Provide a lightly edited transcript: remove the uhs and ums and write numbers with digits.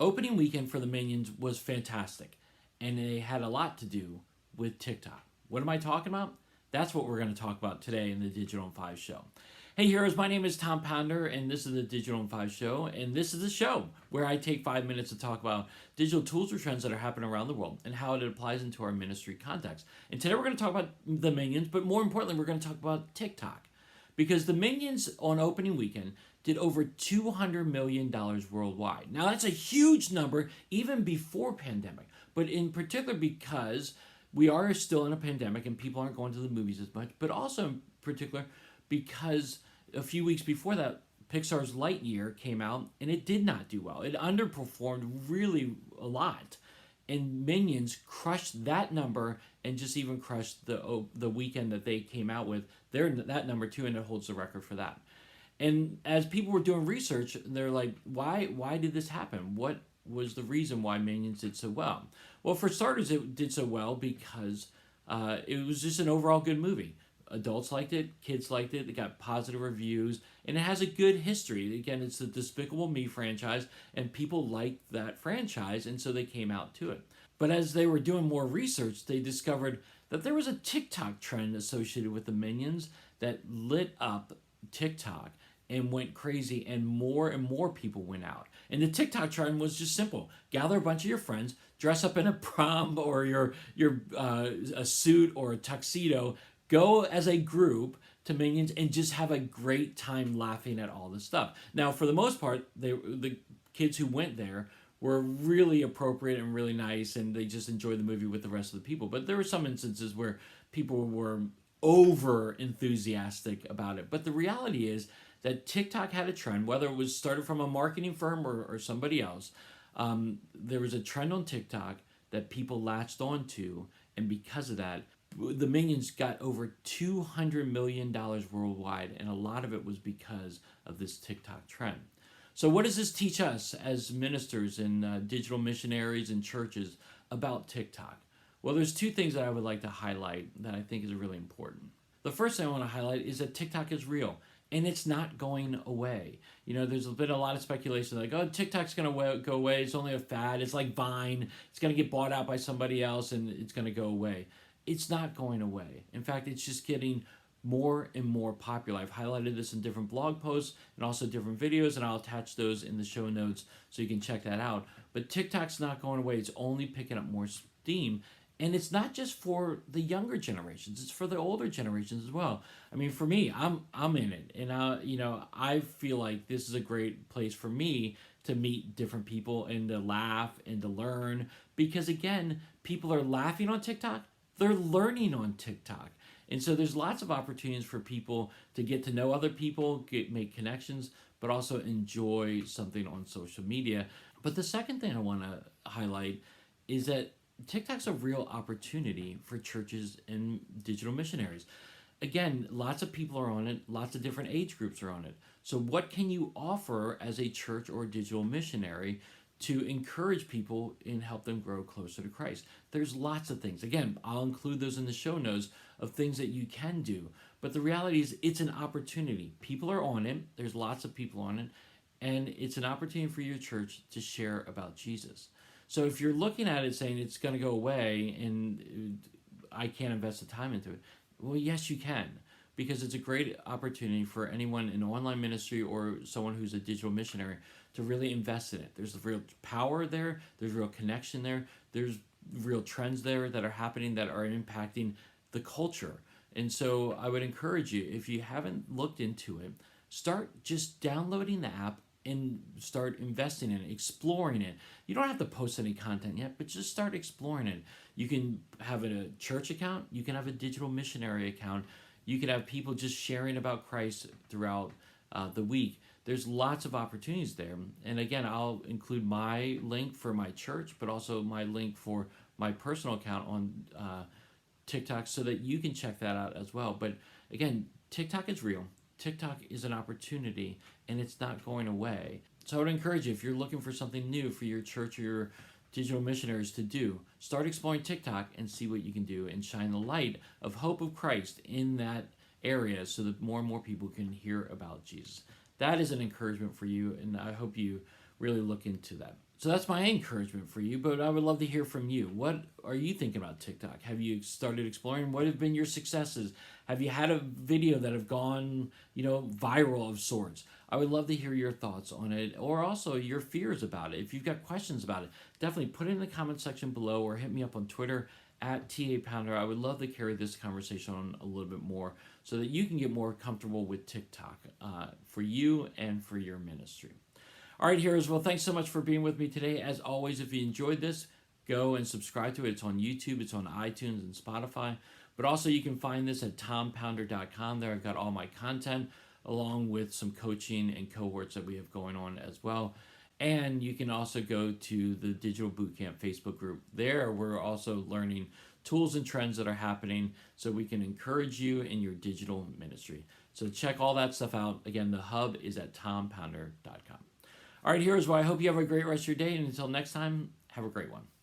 Opening weekend for the Minions was fantastic, and they had a lot to do with TikTok. What am I talking about? That's what we're going to talk about today in the Digital in 5 show. Hey heroes, my name is Tom Pounder, and this is the Digital in 5 show, and this is the show where I take 5 minutes to talk about digital tools or trends that are happening around the world and how it applies into our ministry context. And today we're going to talk about the Minions, but more importantly, we're going to talk about TikTok. Because the Minions on opening weekend did over $200 million worldwide. Now that's a huge number even before pandemic, but in particular because we are still in a pandemic and people aren't going to the movies as much, but also in particular because a few weeks before that, Pixar's Lightyear came out and it did not do well. It underperformed really a lot. And Minions crushed that number and just even crushed the weekend that they came out with. They're that number too, and it holds the record for that. And as people were doing research, they're like, why did this happen? What was the reason why Minions did so well? Well, for starters, it did so well because it was just an overall good movie. Adults liked it, kids liked it, it got positive reviews, and it has a good history. Again, it's the Despicable Me franchise, and people liked that franchise, and so they came out to it. But as they were doing more research, they discovered that there was a TikTok trend associated with the Minions that lit up TikTok and went crazy, and more people went out. And the TikTok trend was just simple: gather a bunch of your friends, dress up in a prom or your a suit or a tuxedo, go as a group to Minions and just have a great time laughing at all this stuff. Now, for the most part, the kids who went there were really appropriate and really nice, and they just enjoyed the movie with the rest of the people. But there were some instances where people were over enthusiastic about it. But the reality is that TikTok had a trend, whether it was started from a marketing firm or somebody else. There was a trend on TikTok that people latched onto, and because of that, the Minions got over $200 million worldwide, and a lot of it was because of this TikTok trend. So what does this teach us as ministers and digital missionaries and churches about TikTok? Well, there's two things that I would like to highlight that I think is really important. The first thing I want to highlight is that TikTok is real, and it's not going away. You know, there's been a lot of speculation like, oh, TikTok's going to go away. It's only a fad. It's like Vine. It's going to get bought out by somebody else, and it's going to go away. It's not going away. In fact, it's just getting more and more popular. I've highlighted this in different blog posts and also different videos, and I'll attach those in the show notes so you can check that out. But TikTok's not going away. It's only picking up more steam. And it's not just for the younger generations; it's for the older generations as well. I mean, for me, I'm in it, and I feel like this is a great place for me to meet different people and to laugh and to learn. Because again, people are laughing on TikTok; they're learning on TikTok, and so there's lots of opportunities for people to get to know other people, make connections, but also enjoy something on social media. But the second thing I want to highlight is that TikTok's a real opportunity for churches and digital missionaries. Again, lots of people are on it, lots of different age groups are on it. So what can you offer as a church or digital missionary to encourage people and help them grow closer to Christ? There's lots of things. Again, I'll include those in the show notes of things that you can do. But the reality is it's an opportunity. People are on it. There's lots of people on it. And it's an opportunity for your church to share about Jesus. So if you're looking at it saying it's going to go away and I can't invest the time into it, well, yes, you can, because it's a great opportunity for anyone in online ministry or someone who's a digital missionary to really invest in it. There's real power there. There's real connection there. There's real trends there that are happening that are impacting the culture. And so I would encourage you, if you haven't looked into it, start just downloading the app and start investing in it, exploring it. You don't have to post any content yet, but just start exploring it. You can have a church account. You can have a digital missionary account. You can have people just sharing about Christ throughout the week. There's lots of opportunities there. And again, I'll include my link for my church, but also my link for my personal account on TikTok so that you can check that out as well. But again, TikTok is real. TikTok is an opportunity, and it's not going away. So I would encourage you, if you're looking for something new for your church or your digital missionaries to do, start exploring TikTok and see what you can do and shine the light of hope of Christ in that area so that more and more people can hear about Jesus. That is an encouragement for you, and I hope you really look into that. So that's my encouragement for you, but I would love to hear from you. What are you thinking about TikTok? Have you started exploring? What have been your successes? Have you had a video that have gone, viral of sorts? I would love to hear your thoughts on it, or also your fears about it. If you've got questions about it, definitely put it in the comment section below, or hit me up on Twitter at TA Pounder. I would love to carry this conversation on a little bit more so that you can get more comfortable with TikTok for you and for your ministry. All right, heroes. Well, thanks so much for being with me today. As always, if you enjoyed this, go and subscribe to it. It's on YouTube, it's on iTunes and Spotify. But also, you can find this at tompounder.com. There, I've got all my content along with some coaching and cohorts that we have going on as well. And you can also go to the Digital Bootcamp Facebook group. There, we're also learning tools and trends that are happening so we can encourage you in your digital ministry. So check all that stuff out. Again, the hub is at tompounder.com. All right, heroes. Well, I hope you have a great rest of your day. And until next time, have a great one.